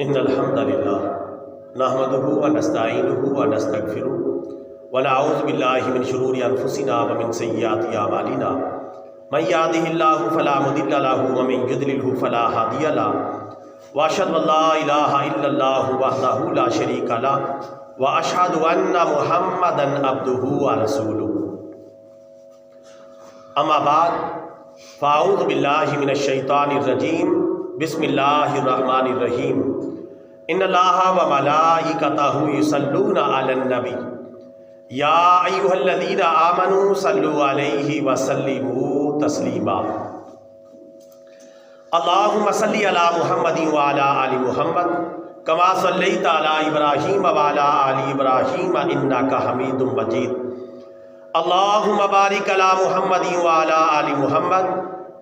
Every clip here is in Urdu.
ان الحمد للہ نحمده ونستعینه ونستغفره ونعوذ باللہ من شرور انفسنا ومن سیئات اعمالنا من يهده الله فلا مضل له ومن يضلل فلا هادي له واشهد ان لا اله الا الله وحده لا شريك له واشهد ان محمدا عبده ورسوله اما بعد فاعوذ باللہ من الشیطان الرجیم بسم اللہ الرحمن الرحیم ان اللہ و ملائکتہ یصلون علی النبی یا ایھا الذین آمنوا صلوا علیہ وسلموا تسلیما اللہم صلی علی محمد وعلی آل محمد کما صلیت علی ابراہیم وعلی آل ابراہیم انک حمید مجید اللہم بارک علی محمد وعلی آل محمد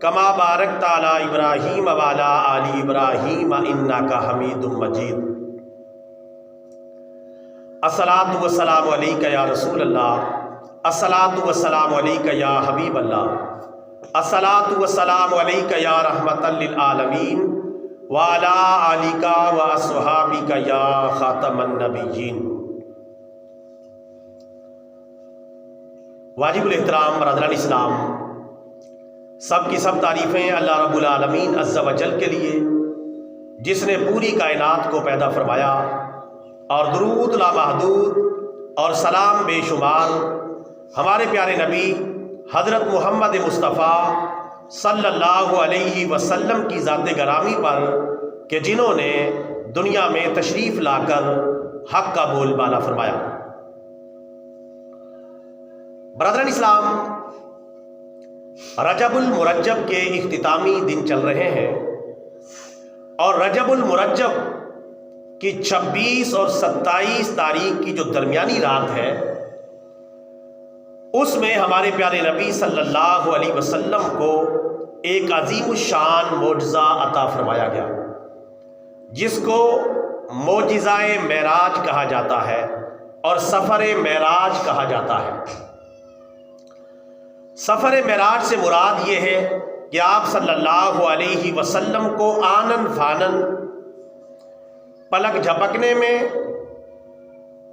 کما بارکت علی ابراہیم وعلی آل ابراہیم انک حمید مجید الصلاۃ والسلام علیک یا رسول اللہ الصلاۃ والسلام علیک یا حبیب اللہ الصلاۃ والسلام علیک یا رحمۃ للعالمین وعلی آلک واصحابک یا خاتم النبیین۔ واجب الاحترام برادران اسلام، سب کی سب تعریفیں اللہ رب العالمین عز و جل کے لیے جس نے پوری کائنات کو پیدا فرمایا، اور درود لامحدود اور سلام بے شمار ہمارے پیارے نبی حضرت محمد مصطفیٰ صلی اللہ علیہ وسلم کی ذات گرامی پر کہ جنہوں نے دنیا میں تشریف لا کر حق کا بول بالا فرمایا۔ برادران اسلام، رجب المرجب کے اختتامی دن چل رہے ہیں، اور رجب المرجب کی 26 اور 27 تاریخ کی جو درمیانی رات ہے، اس میں ہمارے پیارے نبی صلی اللہ علیہ وسلم کو ایک عظیم الشان معجزہ عطا فرمایا گیا، جس کو معجزہ معراج کہا جاتا ہے اور سفر معراج کہا جاتا ہے۔ سفر معراج سے مراد یہ ہے کہ آپ صلی اللہ علیہ وسلم کو آنن فانن پلک جھپکنے میں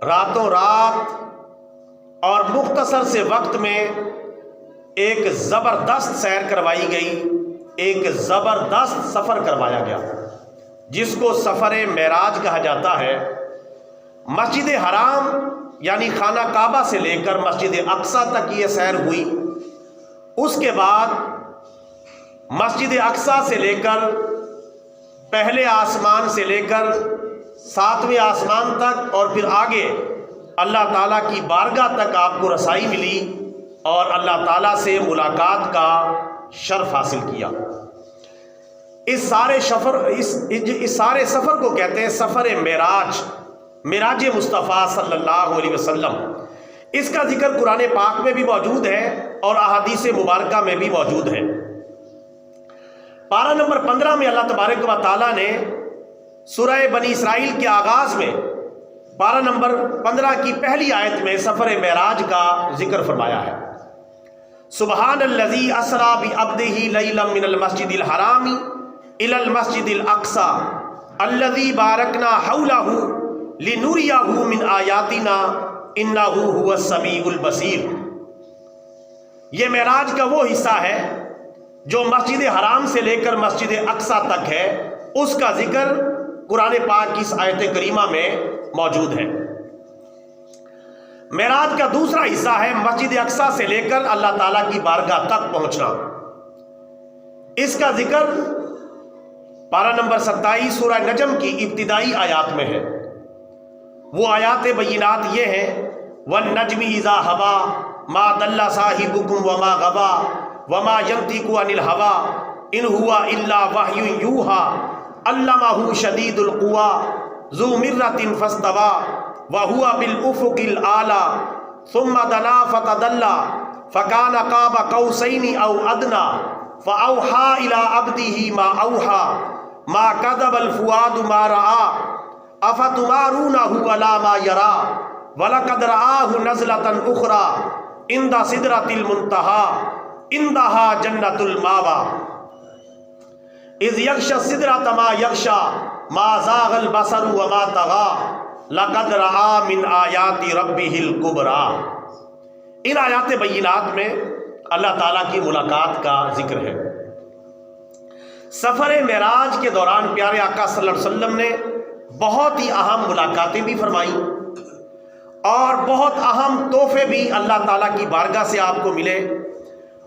راتوں رات اور مختصر سے وقت میں ایک زبردست سیر کروائی گئی، ایک زبردست سفر کروایا گیا، جس کو سفر معراج کہا جاتا ہے۔ مسجد حرام یعنی خانہ کعبہ سے لے کر مسجد اقصیٰ تک یہ سیر ہوئی، اس کے بعد مسجد اقصیٰ سے لے کر پہلے آسمان سے لے کر 7ویں آسمان تک اور پھر آگے اللہ تعالیٰ کی بارگاہ تک آپ کو رسائی ملی اور اللہ تعالیٰ سے ملاقات کا شرف حاصل کیا۔ اس سارے سفر کو کہتے ہیں سفر معراج، معراج مصطفیٰ صلی اللہ علیہ وسلم۔ اس کا ذکر قرآن پاک میں بھی موجود ہے اور احادیث مبارکہ میں بھی موجود ہے۔ پارہ نمبر 15 میں اللہ تبارک و تعالیٰ نے سورہ بنی اسرائیل کے آغاز میں پارہ نمبر 15 کی پہلی آیت میں سفر معراج کا ذکر فرمایا ہے۔ سبحان الذی اسریٰ بعبدہ لیلا من المسجد الحرام الی المسجد الاقصیٰ الذی بارکنا حولہ لنریہ من آیاتنا انہ هو السمیع البصیر۔ یہ معراج کا وہ حصہ ہے جو مسجد حرام سے لے کر مسجد اقصیٰ تک ہے، اس کا ذکر قرآن پاک کی اس آیت کریمہ میں موجود ہے۔ معراج کا دوسرا حصہ ہے مسجد اقصیٰ سے لے کر اللہ تعالیٰ کی بارگاہ تک پہنچنا۔ اس کا ذکر پارہ نمبر 27 سورہ نجم کی ابتدائی آیات میں ہے۔ وہ آیات بینات یہ ہیں: وَالنَّجْمِ إِذَا هَوَىٰ مَا ضَلَّ صَاحِبُكُمْ وَمَا غَوَىٰ وَمَا يَنطِقُ عَنِ الْهَوَىٰ إِنْ هُوَ إِلَّا وَحْيٌ يُوحَىٰ عَلَّمَهُ شَدِيدُ الْقُوَىٰ ذُو مِرَّةٍ فَاسْتَوَىٰ وَهُوَ بِالْأُفُقِ الْأَعْلَىٰ ثُمَّ دَنَا فَتَدَلَّىٰ فَكَانَ قَابَ قَوْسَيْنِ أَوْ أَدْنَىٰ فَأَوْحَىٰ إِلَىٰ عَبْدِهِ مَا أَوْحَىٰ مَا كَذَبَ الْفُؤَادُ مَا رَأَىٰ أَفَتُمَارُونَهُ عَلَىٰ مَا يَرَىٰ وَلَقَدْ رَآهُ نَزْلَةً أُخْرَىٰ عِندَ سِدْرَةِ الْمُنتَهَىٰ عِندَهَا جَنَّةُ الْمَأْوَىٰ اِذْ یغشی السدرۃ ما یغشی ما زاغ البصر وما طغى لقد رأى من آیات ربہ الکبریٰ۔ ان آیات بینات میں اللہ تعالیٰ کی ملاقات کا ذکر ہے۔ سفر معراج کے دوران پیارے آقا صلی اللہ علیہ وسلم نے بہت ہی اہم ملاقاتیں بھی فرمائیں اور بہت اہم تحفے بھی اللہ تعالیٰ کی بارگاہ سے آپ کو ملے،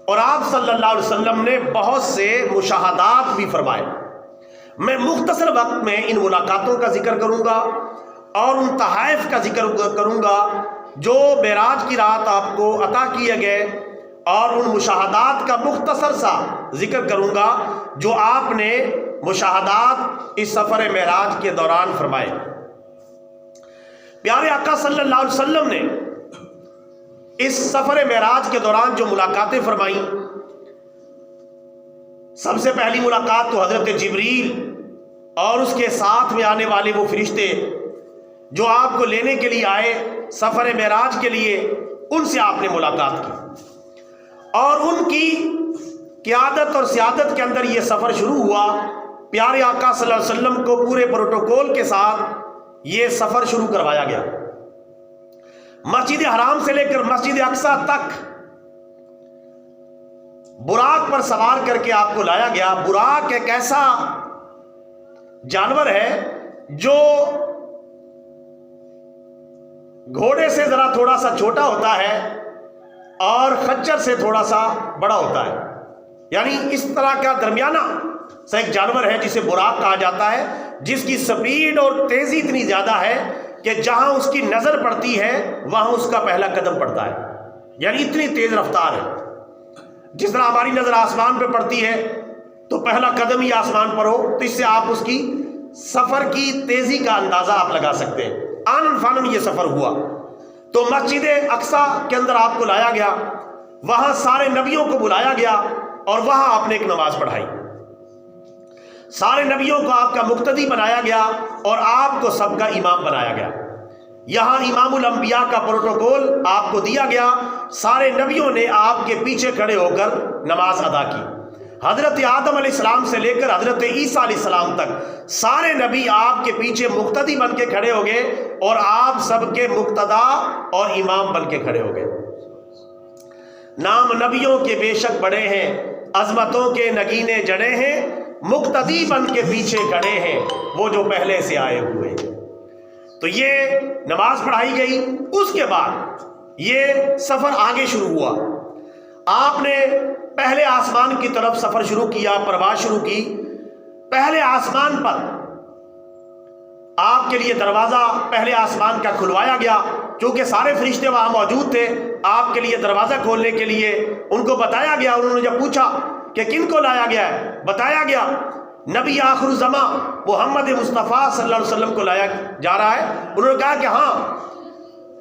اور آپ صلی اللہ علیہ وسلم نے بہت سے مشاہدات بھی فرمائے۔ میں مختصر وقت میں ان ملاقاتوں کا ذکر کروں گا اور ان تحائف کا ذکر کروں گا جو معراج کی رات آپ کو عطا کیے گئے، اور ان مشاہدات کا مختصر سا ذکر کروں گا جو آپ نے مشاہدات اس سفر معراج کے دوران فرمائے۔ پیارے آقا صلی اللہ علیہ وسلم نے اس سفر معراج کے دوران جو ملاقاتیں فرمائیں، سب سے پہلی ملاقات تو حضرت جبریل اور اس کے ساتھ میں آنے والے وہ فرشتے جو آپ کو لینے کے لیے آئے سفر معراج کے لیے، ان سے آپ نے ملاقات کی، اور ان کی قیادت اور سیادت کے اندر یہ سفر شروع ہوا۔ پیارے آقا صلی اللہ علیہ وسلم کو پورے پروٹوکول کے ساتھ یہ سفر شروع کروایا گیا۔ مسجد حرام سے لے کر مسجد اقصیٰ تک براق پر سوار کر کے آپ کو لایا گیا۔ براق ایک ایسا جانور ہے جو گھوڑے سے ذرا تھوڑا سا چھوٹا ہوتا ہے اور خچر سے تھوڑا سا بڑا ہوتا ہے، یعنی اس طرح کا درمیانہ سا ایک جانور ہے جسے براق کہا جاتا ہے، جس کی سپیڈ اور تیزی اتنی زیادہ ہے کہ جہاں اس کی نظر پڑتی ہے وہاں اس کا پہلا قدم پڑتا ہے، یعنی اتنی تیز رفتار ہے۔ جس طرح ہماری نظر آسمان پہ پڑتی ہے تو پہلا قدم ہی آسمان پر ہو، تو اس سے آپ اس کی سفر کی تیزی کا اندازہ آپ لگا سکتے ہیں۔ آنن فانن یہ سفر ہوا تو مسجد اقصیٰ کے اندر آپ کو لایا گیا، وہاں سارے نبیوں کو بلایا گیا اور وہاں آپ نے ایک نماز پڑھائی۔ سارے نبیوں کو آپ کا مقتدی بنایا گیا اور آپ کو سب کا امام بنایا گیا۔ یہاں امام الانبیاء کا پروٹوکول آپ کو دیا گیا، سارے نبیوں نے آپ کے پیچھے کھڑے ہو کر نماز ادا کی۔ حضرت آدم علیہ السلام سے لے کر حضرت عیسیٰ علیہ السلام تک سارے نبی آپ کے پیچھے مقتدی بن کے کھڑے ہو گئے اور آپ سب کے مقتدا اور امام بن کے کھڑے ہو گئے۔ نام نبیوں کے بے شک بڑے ہیں، عظمتوں کے نگینے جڑے ہیں، مقتدی بن کے پیچھے کھڑے ہیں وہ جو پہلے سے آئے ہوئے۔ تو یہ نماز پڑھائی گئی۔ اس کے بعد یہ سفر آگے شروع ہوا۔ آپ نے پہلے آسمان کی طرف سفر شروع کیا، پرواز شروع کی۔ پہلے آسمان پر آپ کے لیے دروازہ پہلے آسمان کا کھلوایا گیا، کیونکہ سارے فرشتے وہاں موجود تھے۔ آپ کے لیے دروازہ کھولنے کے لیے ان کو بتایا گیا۔ انہوں نے جب پوچھا کہ کن کو لایا گیا ہے، بتایا گیا نبی آخر الزماں محمد مصطفیٰ صلی اللہ علیہ وسلم کو لایا جا رہا ہے۔ انہوں نے کہا کہ ہاں،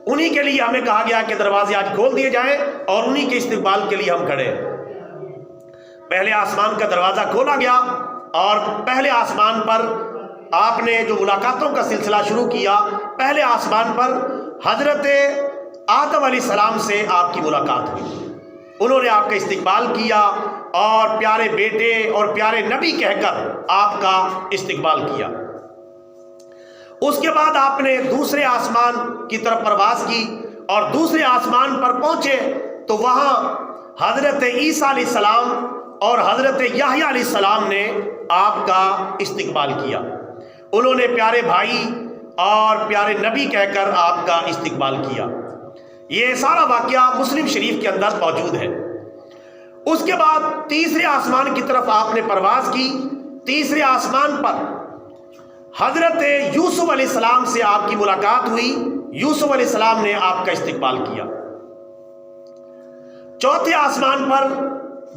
انہی کے لیے ہمیں کہا گیا کہ دروازے آج کھول دیے جائیں اور انہی کے استقبال کے لیے ہم کھڑے ہیں۔ پہلے آسمان کا دروازہ کھولا گیا اور پہلے آسمان پر آپ نے جو ملاقاتوں کا سلسلہ شروع کیا، پہلے آسمان پر حضرت آدم علیہ السلام سے آپ کی ملاقات ہوئی۔ انہوں نے آپ کا استقبال کیا اور پیارے بیٹے اور پیارے نبی کہہ کر آپ کا استقبال کیا۔ اس کے بعد آپ نے دوسرے آسمان کی طرف پرواز کی اور دوسرے آسمان پر پہنچے تو وہاں حضرت عیسیٰ علیہ السلام اور حضرت یحییٰ علیہ السلام نے آپ کا استقبال کیا۔ انہوں نے پیارے بھائی اور پیارے نبی کہہ کر آپ کا استقبال کیا۔ یہ سارا واقعہ مسلم شریف کے اندر موجود ہے۔ اس کے بعد تیسرے آسمان کی طرف آپ نے پرواز کی۔ تیسرے آسمان پر حضرت یوسف علیہ السلام سے آپ کی ملاقات ہوئی۔ یوسف علیہ السلام نے آپ کا استقبال کیا۔ چوتھے آسمان پر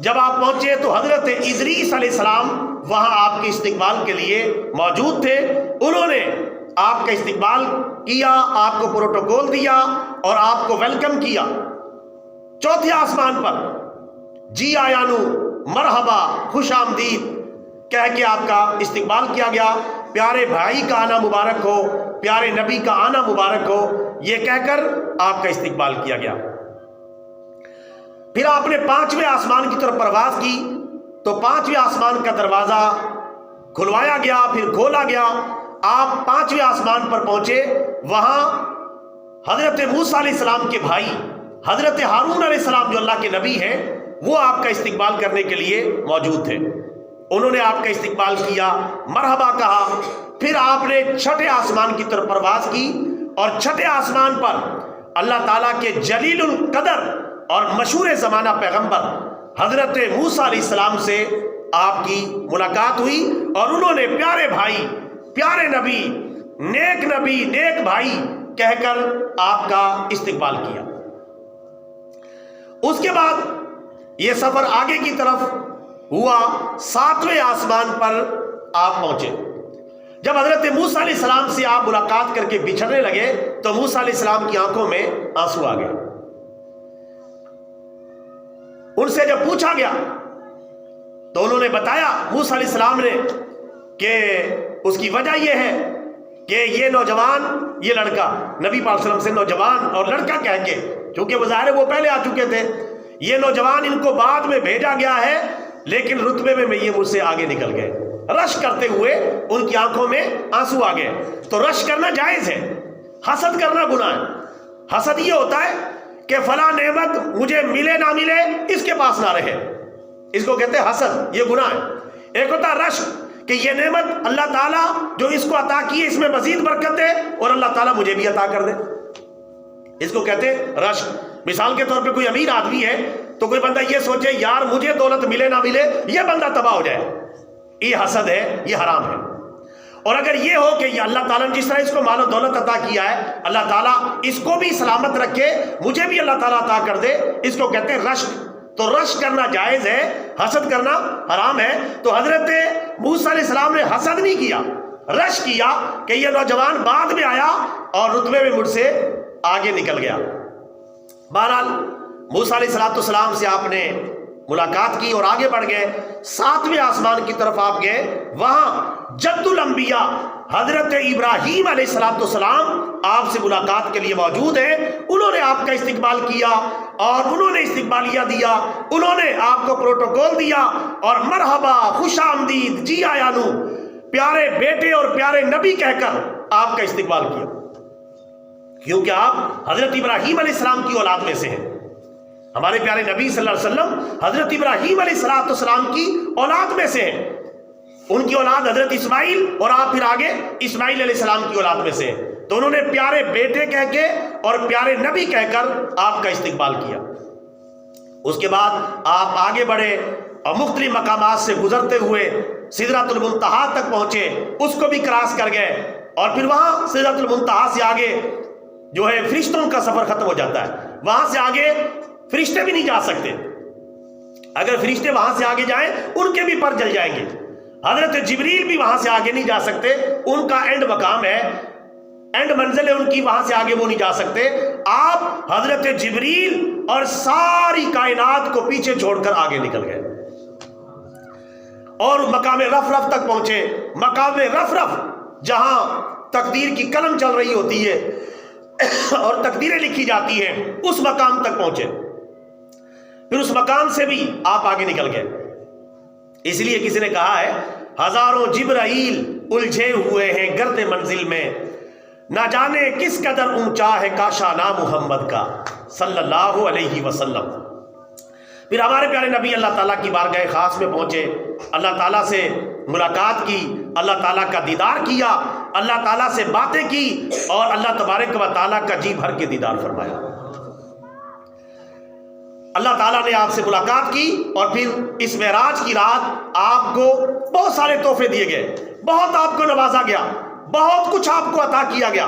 جب آپ پہنچے تو حضرت ادریس علیہ السلام وہاں آپ کے استقبال کے لیے موجود تھے۔ انہوں نے آپ کا استقبال کیا، آپ کو پروٹوکول دیا اور آپ کو ویلکم کیا۔ چوتھے آسمان پر جی آیانو، مرحبا، خوش آمدید کہہ کے آپ کا استقبال کیا گیا۔ پیارے بھائی کا آنا مبارک ہو، پیارے نبی کا آنا مبارک ہو، یہ کہہ کر آپ کا استقبال کیا گیا۔ پھر آپ نے پانچویں آسمان کی طرف پرواز کی تو پانچویں آسمان کا دروازہ کھلوایا گیا، پھر کھولا گیا، آپ 5ویں آسمان پر پہنچے، وہاں حضرت موسیٰ علیہ السلام کے بھائی حضرت ہارون علیہ السلام جو اللہ کے نبی ہیں، وہ آپ کا استقبال کرنے کے لیے موجود تھے۔ انہوں نے آپ کا استقبال کیا، مرحبا کہا، پھر آپ نے 6 آسمان کی طرف پرواز کی، اور 6 آسمان پر اللہ تعالیٰ کے جلیل القدر اور مشہور زمانہ پیغمبر حضرت موسیٰ علیہ السلام سے آپ کی ملاقات ہوئی، اور انہوں نے پیارے بھائی، پیارے نبی، نیک بھائی کہہ کر آپ کا استقبال کیا۔ اس کے بعد یہ سفر آگے کی طرف ہوا، 7ویں آسمان پر آپ پہنچے۔ جب حضرت موسیٰ علیہ السلام سے آپ ملاقات کر کے بچھڑنے لگے تو موسیٰ علیہ السلام کی آنکھوں میں آنسو آ گئے۔ ان سے جب پوچھا گیا تو انہوں نے بتایا، موسیٰ علیہ السلام نے، کہ اس کی وجہ یہ ہے کہ یہ نوجوان، یہ لڑکا، نبی پاک صلی اللہ علیہ وسلم سے نوجوان اور لڑکا کہہ کے، کیونکہ وہ ظاہر ہے وہ پہلے آ چکے تھے، یہ نوجوان ان کو بعد میں بھیجا گیا ہے، لیکن رتبے میں یہ مجھ سے آگے نکل گئے۔ رش کرتے ہوئے ان کی آنکھوں میں آنسو آ گئے۔ تو رش کرنا جائز ہے، حسد کرنا گناہ ہے۔ حسد یہ ہوتا ہے کہ فلاں نعمت مجھے ملے نہ ملے، اس کے پاس نہ رہے، اس کو کہتے ہیں حسد، یہ گناہ ہے۔ ایک ہوتا ہے رش، کہ یہ نعمت اللہ تعالیٰ جو اس کو عطا کی ہے، اس میں مزید برکت ہے، اور اللہ تعالیٰ مجھے بھی عطا کر دے، اس کو کہتے ہیں رش۔ مثال کے طور پہ کوئی امیر آدمی ہے تو کوئی بندہ یہ سوچے یار مجھے دولت ملے نہ ملے، یہ بندہ تباہ ہو جائے، یہ حسد ہے، یہ حرام ہے۔ اور اگر یہ ہو کہ یہ اللہ تعالیٰ نے جس طرح اس کو مال و دولت عطا کیا ہے، اللہ تعالیٰ اس کو بھی سلامت رکھے، مجھے بھی اللہ تعالیٰ عطا کر دے، اس کو کہتے ہیں رش۔ تو رش کرنا جائز ہے، حسد کرنا حرام ہے۔ تو حضرت موسیٰ علیہ السلام نے حسد نہیں کیا، رش کیا کہ یہ نوجوان بعد میں آیا اور رتبے میں مجھ سے آگے نکل گیا۔ بہرحال موسیٰ علیہ السلام سے آپ نے ملاقات کی اور آگے بڑھ گئے، 7ویں آسمان کی طرف آپ گئے، وہاں جد الانبیاء حضرت ابراہیم علیہ السلام آپ سے ملاقات کے لیے موجود ہیں۔ انہوں نے آپ کا استقبال کیا اور انہوں نے استقبالیہ دیا، انہوں نے آپ کو پروٹوکول دیا اور مرحبا، خوش آمدید، جی آیا نو، پیارے بیٹے اور پیارے نبی کہہ کر آپ کا استقبال کیا، کیونکہ آپ حضرت ابراہیم علیہ السلام کی اولاد میں سے ہیں۔ ہمارے پیارے نبی صلی اللہ علیہ وسلم حضرت ابراہیم علیہ السلام کی اولاد میں سے ہیں، ان کی اولاد حضرت اسماعیل، اور آپ پھر آگے اسماعیل علیہ السلام کی اولاد میں سے ہیں۔ تو انہوں نے پیارے بیٹے کہہ کے اور پیارے نبی کہہ کر آپ کا استقبال کیا۔ اس کے بعد آپ آگے بڑھے اور مختلف مقامات سے گزرتے ہوئے سدرۃ المنتہا تک پہنچے، اس کو بھی کراس کر گئے، اور پھر وہاں سدرۃ المنتہا سے آگے جو ہے فرشتوں کا سفر ختم ہو جاتا ہے، وہاں سے آگے فرشتے بھی نہیں جا سکتے، اگر فرشتے وہاں سے آگے جائیں ان کے بھی پر جل جائیں گے۔ حضرت جبریل بھی وہاں سے آگے نہیں جا سکتے، ان کا اینڈ مقام ہے، اینڈ منزل ہے ان کی، وہاں سے آگے وہ نہیں جا سکتے۔ آپ حضرت جبریل اور ساری کائنات کو پیچھے چھوڑ کر آگے نکل گئے اور مقام رفرف تک پہنچے۔ مقام رفرف جہاں تقدیر کی قلم چل رہی ہوتی ہے اور تقدیریں لکھی جاتی ہیں، اس مقام تک پہنچے۔ پھر اس مقام سے بھی آپ آگے نکل گئے۔ اس لیے کسی نے کہا ہے، ہزاروں جبرائیل الجھے ہوئے ہیں گرد منزل میں، نہ جانے کس قدر اونچا ہے کاشانہ محمد کا صلی اللہ علیہ وسلم۔ پھر ہمارے پیارے نبی اللہ تعالیٰ کی بارگاہ خاص میں پہنچے، اللہ تعالیٰ سے ملاقات کی، اللہ تعالیٰ کا دیدار کیا، اللہ تعالیٰ سے باتیں کی، اور اللہ تبارک و تعالیٰ کا جی بھر کے دیدار فرمایا۔ اللہ تعالیٰ نے آپ سے ملاقات کی، اور پھر اس معراج کی رات آپ کو بہت سارے تحفے دیے گئے، بہت آپ کو نوازا گیا، بہت کچھ آپ کو عطا کیا گیا۔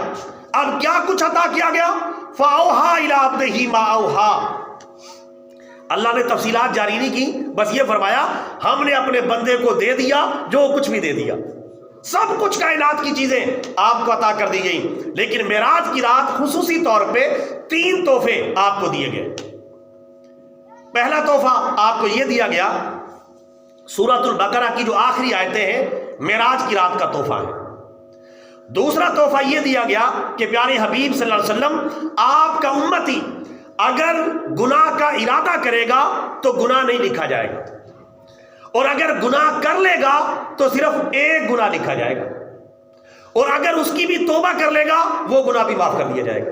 اب کیا کچھ عطا کیا گیا؟ فَأَوْحَىٰ إِلَىٰ عَبْدِهِ مَا أَوْحَىٰ۔ اللہ نے تفصیلات جاری نہیں کی، بس یہ فرمایا ہم نے اپنے بندے کو دے دیا جو کچھ بھی دے دیا، سب کچھ کائنات کی چیزیں آپ کو عطا کر دی گئیں۔ لیکن معراج کی رات خصوصی طور پہ 3 تحفے آپ کو دیے گئے۔ پہلا تحفہ آپ کو یہ دیا گیا، سورۃ البقرہ کی جو آخری آیتیں ہیں معراج کی رات کا تحفہ ہے۔ دوسرا تحفہ یہ دیا گیا کہ پیارے حبیب صلی اللہ علیہ وسلم آپ کا امتی اگر گناہ کا ارادہ کرے گا تو گناہ نہیں لکھا جائے گا، اور اگر گناہ کر لے گا تو صرف ایک گناہ لکھا جائے گا، اور اگر اس کی بھی توبہ کر لے گا وہ گناہ بھی معاف کر دیا جائے گا۔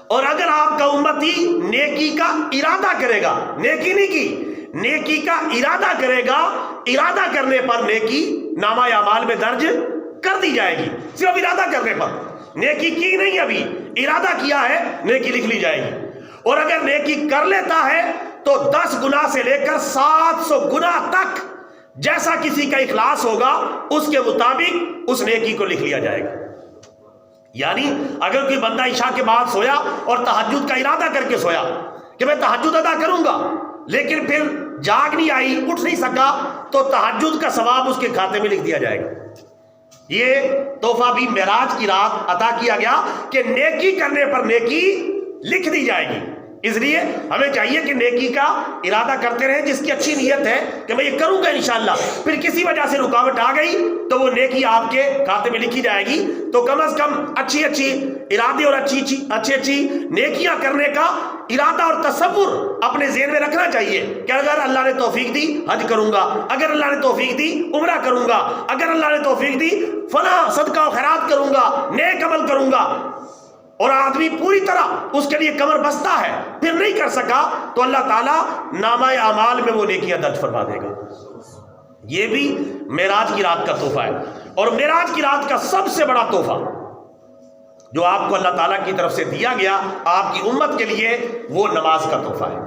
اور اگر آپ کا امتی نیکی کا ارادہ کرے گا، نیکی نہیں کی، نیکی کا ارادہ کرے گا، ارادہ کرنے پر نیکی نامہ اعمال میں درج کر دی جائے گی، صرف ارادہ کرنے پر، نیکی کی نہیں ابھی، ارادہ کیا ہے، نیکی لکھ لی جائے گی۔ اور اگر نیکی کر لیتا ہے تو 10 گناہ سے لے کر 700 گناہ تک جیسا کسی کا اخلاص ہوگا اس کے مطابق اس نیکی کو لکھ لیا جائے گا۔ یعنی اگر کوئی بندہ عشاء کے بعد سویا اور تہجد کا ارادہ کر کے سویا کہ میں تہجد ادا کروں گا، لیکن پھر جاگ نہیں آئی، اٹھ نہیں سکا، تو تہجد کا ثواب اس کے کھاتے میں لکھ دیا جائے گا۔ یہ تحفہ بھی معراج کی رات عطا کیا گیا کہ نیکی کرنے پر نیکی لکھ دی جائے گی۔ اس لیے ہمیں چاہیے کہ نیکی کا ارادہ کرتے رہیں، جس کی اچھی نیت ہے کہ میں یہ کروں گا انشاءاللہ، پھر کسی وجہ سے رکاوٹ آ گئی تو وہ نیکی آپ کے کھاتے میں لکھی جائے گی۔ تو کم از کم اچھی ارادے اور اچھی نیکیاں کرنے کا ارادہ اور تصور اپنے ذہن میں رکھنا چاہیے کہ اگر اللہ نے توفیق دی حج کروں گا، اگر اللہ نے توفیق دی عمرہ کروں گا، اگر اللہ نے توفیق دی فلاں صدقہ و خیرات کروں گا، نیک عمل کروں گا۔ اور آدمی پوری طرح اس کے لیے کمر بستہ ہے، پھر نہیں کر سکا، تو اللہ تعالیٰ نامہ اعمال میں وہ نیکیاں درج فرما دے گا۔ یہ بھی معراج کی رات کا تحفہ ہے۔ اور معراج کی رات کا سب سے بڑا تحفہ جو آپ کو اللہ تعالیٰ کی طرف سے دیا گیا آپ کی امت کے لیے، وہ نماز کا تحفہ ہے۔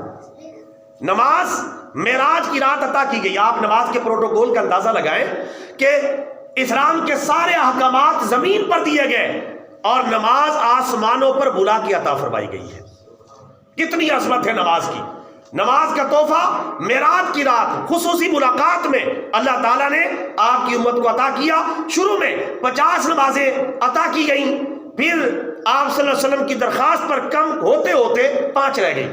نماز معراج کی رات عطا کی گئی۔ آپ نماز کے پروٹوکول کا اندازہ لگائیں کہ اسلام کے سارے احکامات زمین پر دیے گئے اور نماز آسمانوں پر بلا کے عطا فرمائی گئی ہے۔ کتنی عظمت ہے نماز کی۔ نماز کا تحفہ معراج کی رات خصوصی ملاقات میں اللہ تعالیٰ نے آپ کی امت کو عطا کیا۔ شروع میں 50 نمازیں عطا کی گئیں، پھر آپ صلی اللہ علیہ وسلم کی درخواست پر کم ہوتے ہوتے 5 رہ گئی۔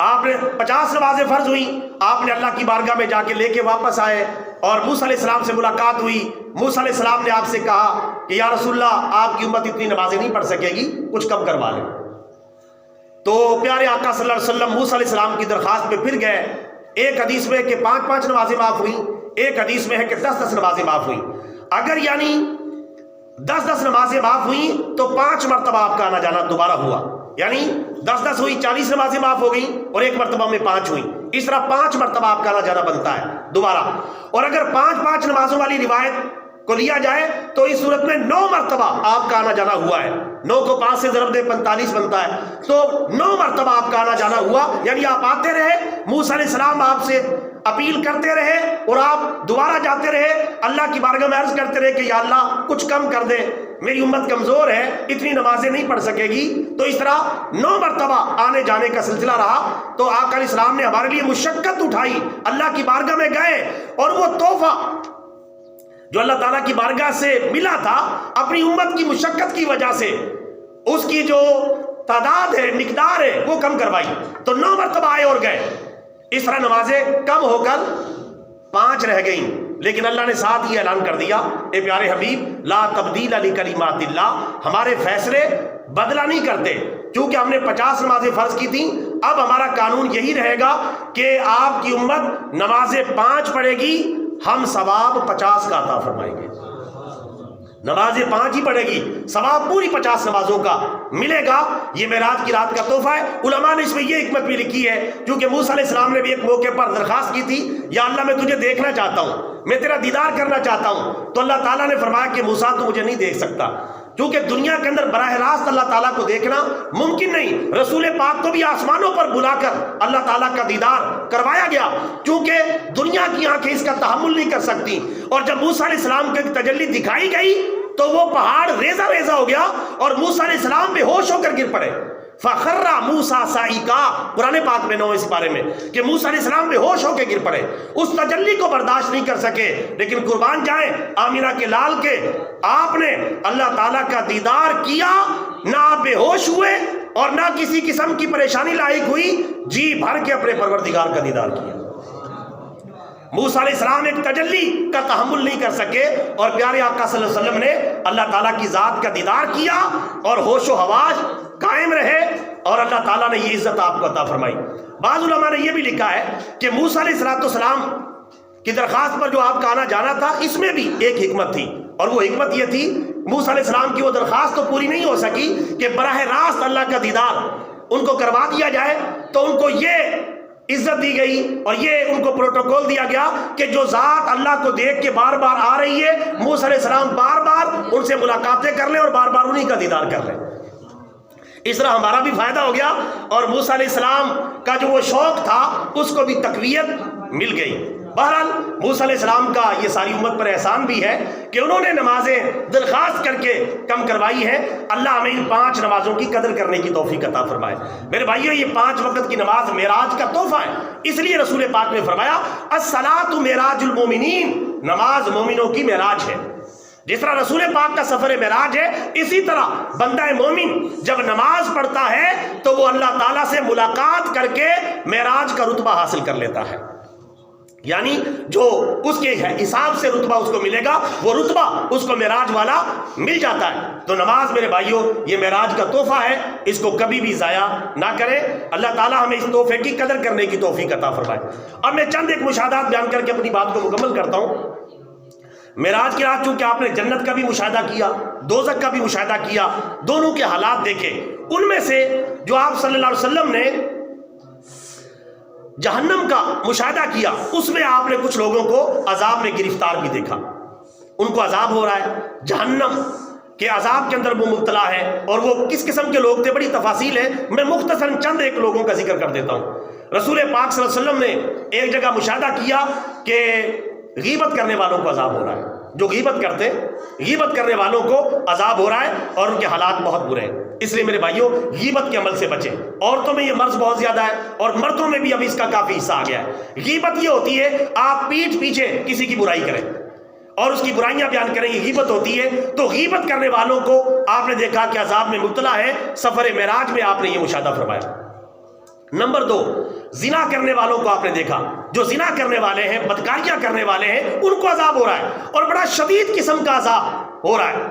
آپ نے 50 نمازیں فرض ہوئیں، آپ نے اللہ کی بارگاہ میں جا کے لے کے واپس آئے اور موسیٰ علیہ السلام سے ملاقات ہوئی۔ موسیٰ علیہ السلام نے آپ سے کہا کہ یا رسول اللہ آپ کی امت اتنی نمازیں نہیں پڑھ سکے گی، کچھ کم کروا لیں۔ تو پیارے آقا صلی اللہ علیہ وسلم موسیٰ علیہ السلام کی درخواست پہ پھر گئے۔ ایک حدیث میں ہے کہ 5 نمازیں معاف ہوئیں، ایک حدیث میں ہے کہ 10 نمازیں معاف ہوئیں۔ اگر یعنی 10 نمازیں معاف ہوئیں تو 5 مرتبہ آپ کا آنا جانا دوبارہ ہوا، یعنی 10 ہوئی، 40 نمازیں معاف ہو گئیں اور ایک مرتبہ میں 5 ہوئیں۔ اس طرح 5 مرتبہ آپ کا آنا جانا بنتا ہے دوبارہ۔ اور اگر 5 نمازوں والی روایت کو لیا جائے تو اس صورت میں 9 مرتبہ آپ کا آنا جانا ہوا ہے۔ 9 کو 5 سے ضرب دے 45 بنتا ہے، تو 9 مرتبہ آپ کا آنا جانا ہوا، یعنی آپ آتے رہے، موسیٰ علیہ السلام آپ سے اپیل کرتے رہے اور آپ دوبارہ جاتے رہے، اللہ کی بارگاہ میں عرض کرتے رہے کہ یا اللہ کچھ کم کر دے، میری امت کمزور ہے، اتنی نمازیں نہیں پڑھ سکے گی۔ تو اس طرح 9 مرتبہ آنے جانے کا سلسلہ رہا۔ تو آقا علیہ السلام نے ہمارے لیے مشقت اٹھائی، اللہ کی بارگاہ میں گئے، اور وہ تحفہ جو اللہ تعالیٰ کی بارگاہ سے ملا تھا اپنی امت کی مشقت کی وجہ سے اس کی جو تعداد ہے، مقدار ہے، وہ کم کروائی۔ تو 9 مرتبہ آئے اور گئے۔ اس طرح نمازیں کم ہو کر 5 رہ گئیں، لیکن اللہ نے ساتھ یہ اعلان کر دیا، اے پیارے حبیب لا تبدیل لکلمات اللہ، ہمارے فیصلے بدلا نہیں کرتے۔ چونکہ ہم نے 50 نمازیں فرض کی تھیں، اب ہمارا قانون یہی رہے گا کہ آپ کی امت نمازیں 5 پڑھے گی، ہم ثواب 50 کا عطا فرمائیں گے۔ نمازیں 5 ہی پڑھے گی، ثواب پوری 50 نمازوں کا ملے گا۔ یہ معراج کی رات کا تحفہ ہے۔ علماء نے اس میں یہ حکمت بھی لکھی ہے، کیونکہ موسیٰ علیہ السلام نے بھی ایک موقع پر درخواست کی تھی، یا اللہ میں تجھے دیکھنا چاہتا ہوں، میں تیرا دیدار کرنا چاہتا ہوں۔ تو اللہ تعالیٰ نے فرمایا کہ موسیٰ تو مجھے نہیں دیکھ سکتا، کیونکہ دنیا کے اندر براہ راست اللہ تعالیٰ کو دیکھنا ممکن نہیں۔ رسول پاک کو بھی آسمانوں پر بلا کر اللہ تعالیٰ کا دیدار کروایا گیا، کیونکہ دنیا کی آنکھیں اس کا تحمل نہیں کر سکتی۔ اور جب موسیٰ علیہ السلام کو ایک تجلی دکھائی گئی تو وہ پہاڑ ریزہ ریزہ ہو گیا اور موسیٰ علیہ السلام بے ہوش ہو کر گر پڑے۔ فخر موسیٰ صعقا، قرآن پاک میں 9 سپارے میں، کہ موسیٰ علیہ السلام بے ہوش ہو کے گر پڑے، اس تجلی کو برداشت نہیں کر سکے۔ لیکن قربان جائیں آمینہ کے لال کے، آپ نے اللہ تعالیٰ کا دیدار کیا، نہ آپ بے ہوش ہوئے اور نہ کسی قسم کی پریشانی لاحق ہوئی، جی بھر کے اپنے پروردگار کا دیدار کیا۔ موسیٰ علیہ السلام ایک تجلی کا تحمل نہیں کر سکے، اور پیارے آقا صلی اللہ علیہ وسلم نے اللہ تعالیٰ کی ذات کا دیدار کیا اور ہوش و حواس قائم رہے، اور اللہ تعالیٰ نے یہ عزت آپ کو عطا فرمائی۔ بعض علماء نے یہ بھی لکھا ہے کہ موسیٰ علیہ السلام کی درخواست پر جو آپ کا آنا جانا تھا، اس میں بھی ایک حکمت تھی، اور وہ حکمت یہ تھی موسیٰ علیہ السلام کی وہ درخواست تو پوری نہیں ہو سکی کہ براہ راست اللہ کا دیدار ان کو کروا دیا جائے، تو ان کو یہ عزت دی گئی اور یہ ان کو پروٹوکول دیا گیا کہ جو ذات اللہ کو دیکھ کے بار بار آ رہی ہے، موسیٰ علیہ السلام بار بار ان سے ملاقاتیں کر لیں اور بار بار انہی کا دیدار کر لیں۔ اس طرح ہمارا بھی فائدہ ہو گیا اور موسیٰ علیہ السلام کا جو وہ شوق تھا اس کو بھی تقویت مل گئی۔ بہرحال موسیٰ علیہ السلام کا یہ ساری امت پر احسان بھی ہے کہ انہوں نے نمازیں درخواست کر کے کم کروائی ہیں۔ اللہ ہمیں ان 5 نمازوں کی قدر کرنے کی توفیق عطا فرمائے۔ میرے بھائیو، یہ 5 وقت کی نماز معراج کا تحفہ ہے، اس لیے رسول پاک نے فرمایا الصلاۃ معراج المومنین، نماز مومنوں کی معراج ہے۔ جس طرح رسول پاک کا سفر معراج ہے، اسی طرح بندہ مومن جب نماز پڑھتا ہے تو وہ اللہ تعالیٰ سے ملاقات کر کے معراج کا رتبہ حاصل کر لیتا ہے، یعنی جو اس کے حساب سے رتبہ اس کو ملے گا وہ رتبہ اس کو معراج والا مل جاتا ہے۔ تو نماز میرے بھائیوں یہ معراج کا تحفہ ہے، اس کو کبھی بھی ضائع نہ کریں۔ اللہ تعالیٰ ہمیں اس تحفے کی قدر کرنے کی توفیق عطا فرمائے۔ اب میں چند ایک مشاہدات بیان کر کے اپنی بات کو مکمل کرتا ہوں۔ معراج کی رات چونکہ آپ نے جنت کا بھی مشاہدہ کیا، دوزخ کا بھی مشاہدہ کیا، دونوں کے حالات دیکھے، ان میں سے جو آپ صلی اللہ علیہ وسلم نے جہنم کا مشاہدہ کیا، اس میں آپ نے کچھ لوگوں کو عذاب میں گرفتار بھی دیکھا، ان کو عذاب ہو رہا ہے، جہنم کے عذاب کے اندر وہ مبتلا ہے، اور وہ کس قسم کے لوگ تھے بڑی تفاصیل ہے، میں مختصراً چند ایک لوگوں کا ذکر کر دیتا ہوں۔ رسول پاک صلی اللہ علیہ وسلم نے ایک جگہ مشاہدہ کیا کہ غیبت کرنے والوں کو عذاب ہو رہا ہے، جو غیبت کرنے والوں کو عذاب ہو رہا ہے اور ان کے حالات بہت برے ہیں۔ اس لیے میرے بھائیوں غیبت کے عمل سے بچیں۔ عورتوں میں یہ مرض بہت زیادہ ہے اور مردوں میں بھی اب اس کا کافی حصہ آ گیا ہے۔ غیبت یہ ہوتی ہے آپ پیٹھ پیچھے کسی کی برائی کریں اور اس کی برائیاں بیان کریں، یہ غیبت ہوتی ہے۔ تو غیبت کرنے والوں کو آپ نے دیکھا کہ عذاب میں مبتلا ہے، سفر معراج میں آپ نے یہ مشاہدہ فرمایا۔ نمبر 2، زنا کرنے والوں کو آپ نے دیکھا، جو زنا کرنے والے ہیں، بدکاریاں کرنے والے ہیں، ان کو عذاب ہو رہا ہے اور بڑا شدید قسم کا عذاب ہو رہا ہے،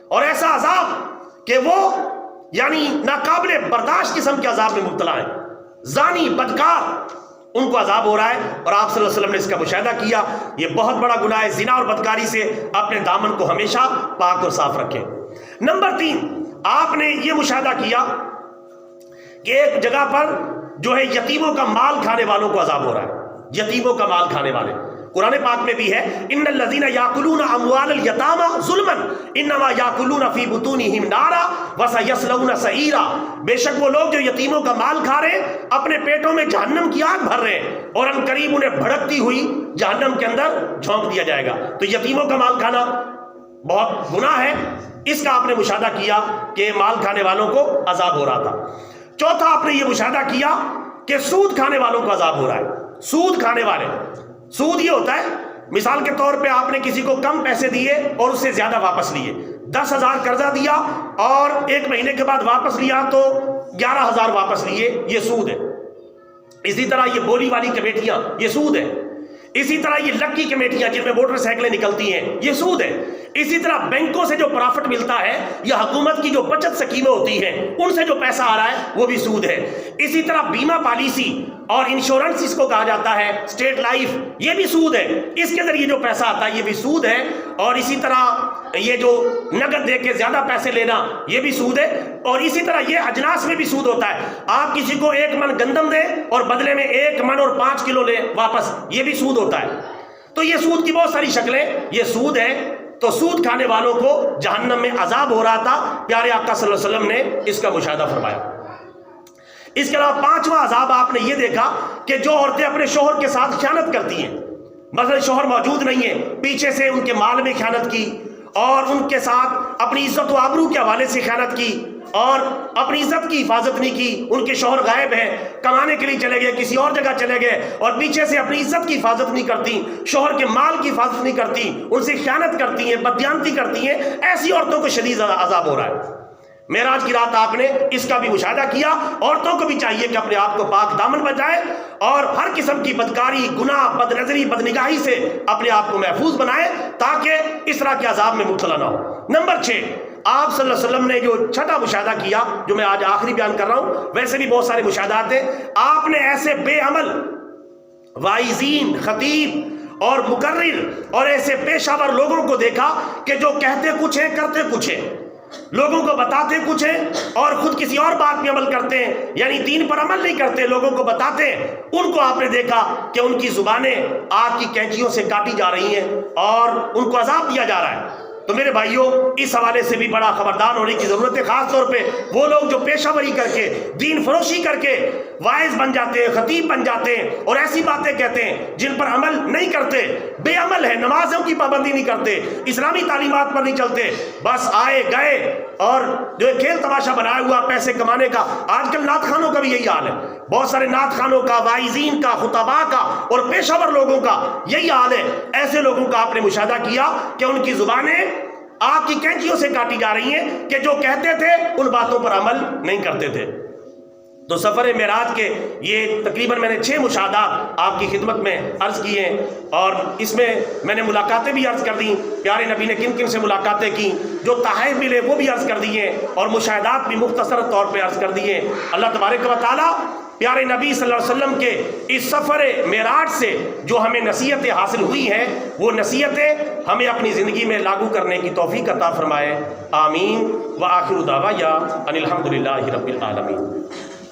اور ایسا عذاب کہ وہ یعنی ناقابل برداشت قسم کے عذاب میں مبتلا ہیں۔ زانی، بدکار، ان کو عذاب ہو رہا ہے، اور آپ صلی اللہ علیہ وسلم نے اس کا مشاہدہ کیا۔ یہ بہت بڑا گناہ ہے، زنا اور بدکاری سے اپنے دامن کو ہمیشہ پاک اور صاف رکھیں۔ نمبر 3، آپ نے یہ مشاہدہ کیا کہ ایک جگہ پر جو ہے یتیموں کا مال کھانے والوں کو عذاب ہو رہا ہے، یتیموں کا مال کھانے والے۔ قرآن پاک میں بھی ہے ان الذین یاکلون اموال الیتامی ظلما انما یاکلون فی بطونہم نارا وسیصلون سعیرا، بے شک وہ لوگ جو یتیموں کا مال کھا رہے ہیں اپنے پیٹوں میں جہنم کی آگ بھر رہے ہیں، اور ان قریب انہیں بھڑکتی ہوئی جہنم کے اندر جھونک دیا جائے گا۔ تو یتیموں کا مال کھانا بہت گناہ ہے، اس کا آپ نے مشاہدہ کیا کہ مال کھانے والوں کو عذاب ہو رہا تھا۔ چوتھا، آپ نے یہ مشاہدہ کیا کہ سود کھانے والوں کو عذاب ہو رہا ہے۔ سود کھانے والے، سود یہ ہوتا ہے مثال کے طور پہ آپ نے کسی کو کم پیسے دیے اور اس سے زیادہ واپس لیے، 10,000 قرضہ دیا اور 1 مہینے کے بعد واپس لیا تو 11,000 واپس لیے، یہ سود ہے۔ اسی طرح یہ بولی والی کمیٹیاں، یہ سود ہے۔ اسی طرح یہ لکی کمیٹیاں جن میں موٹر سائیکلیں نکلتی ہیں، یہ سود ہے۔ اسی طرح بینکوں سے جو پرافٹ ملتا ہے یا حکومت کی جو بچت سکیمیں ہوتی ہیں ان سے جو پیسہ آ رہا ہے وہ بھی سود ہے۔ اسی طرح بیمہ پالیسی اور انشورنس اس کو کہا جاتا ہے، اسٹیٹ لائف، یہ بھی سود ہے، اس کے ذریعے جو پیسہ آتا ہے یہ بھی سود ہے۔ اور اسی طرح یہ جو نقد دے کے زیادہ پیسے لینا یہ بھی سود ہے۔ اور اسی طرح یہ اجناس میں بھی سود ہوتا ہے، آپ کسی کو 1 من گندم دیں اور بدلے میں 1 من اور 5 کلو لیں واپس، یہ بھی سود ہوتا ہے۔ تو یہ سود کی بہت ساری شکلیں، یہ سود ہے۔ تو سود کھانے والوں کو جہنم میں عذاب ہو رہا تھا، پیارے آقا صلی اللہ علیہ وسلم نے اس کا مشاہدہ فرمایا۔ اس کے علاوہ 5واں عذاب آپ نے یہ دیکھا کہ جو عورتیں اپنے شوہر کے ساتھ خیانت کرتی ہیں، مثلا شوہر موجود نہیں ہے، پیچھے سے ان کے مال میں خیانت کی اور ان کے ساتھ اپنی عزت و آبرو کے حوالے سے خیانت کی اور اپنی عزت کی حفاظت نہیں کی، ان کے شوہر غائب ہیں، کمانے کے لیے چلے گئے، کسی اور جگہ چلے گئے، اور پیچھے سے اپنی عزت کی حفاظت نہیں کرتی، شوہر کے مال کی حفاظت نہیں کرتی، ان سے خیانت کرتی ہیں، بددیانتی کرتی ہیں، ایسی عورتوں کو شدید عذاب ہو رہا ہے۔ معراج کی رات آپ نے اس کا بھی مشاہدہ کیا۔ عورتوں کو بھی چاہیے کہ اپنے آپ کو پاک دامن بچائے اور ہر قسم کی بدکاری، گناہ، بد نظری، بد نگاہی سے اپنے آپ کو محفوظ بنائے تاکہ اس طرح کے عذاب میں مبتلا نہ ہو۔ نمبر 6، آپ صلی اللہ علیہ وسلم نے جو چھٹا مشاہدہ کیا، جو میں آج آخری بیان کر رہا ہوں، ویسے بھی بہت سارے مشاہدات ہیں، آپ نے ایسے بے عمل واعظین، خطیب اور مقرر اور ایسے پیشہ ور لوگوں کو دیکھا کہ جو کہتے کچھ ہیں کرتے کچھ ہیں، لوگوں کو بتاتے کچھ ہیں اور خود کسی اور بات پہ عمل کرتے ہیں، یعنی دین پر عمل نہیں کرتے، لوگوں کو بتاتے ہیں۔ ان کو آپ نے دیکھا کہ ان کی زبانیں آگ کی کینچیوں سے کاٹی جا رہی ہیں اور ان کو عذاب دیا جا رہا ہے۔ تو میرے بھائیوں، اس حوالے سے بھی بڑا خبردار ہونے کی ضرورت ہے، خاص طور پہ وہ لوگ جو پیشہ وری کر کے، دین فروشی کر کے واعظ بن جاتے ہیں، خطیب بن جاتے ہیں اور ایسی باتیں کہتے ہیں جن پر عمل نہیں کرتے، بے عمل ہے، نمازوں کی پابندی نہیں کرتے، اسلامی تعلیمات پر نہیں چلتے، بس آئے گئے اور جو کھیل تماشا بنایا ہوا پیسے کمانے کا۔ آج کل نعت خانوں کا بھی یہی حال ہے، بہت سارے نعت خانوں کا، واعظین کا، خطباء کا اور پیشہ ور لوگوں کا یہی حال ہے۔ ایسے لوگوں کا آپ نے مشاہدہ کیا کہ ان کی زبانیں آگ کی کینچیوں سے کاٹی جا رہی ہیں کہ جو کہتے تھے ان باتوں پر عمل نہیں کرتے تھے۔ تو سفر معراج کے یہ تقریباً میں نے 6 مشاہدات آپ کی خدمت میں عرض کیے ہیں، اور اس میں میں نے ملاقاتیں بھی عرض کر دیں، پیارے نبی نے کن کن سے ملاقاتیں کی، جو تحائف ملے وہ بھی عرض کر دیے، اور مشاہدات بھی مختصر طور پہ عرض کر دیے۔ اللہ تبارک و تعالیٰ پیارے نبی صلی اللہ علیہ وسلم کے اس سفر معراج سے جو ہمیں نصیحتیں حاصل ہوئی ہیں، وہ نصیحتیں ہمیں اپنی زندگی میں لاگو کرنے کی توفیق عطا فرمائے۔ آمین۔ وآخر دعوانا ان الحمد للہ رب العالمین۔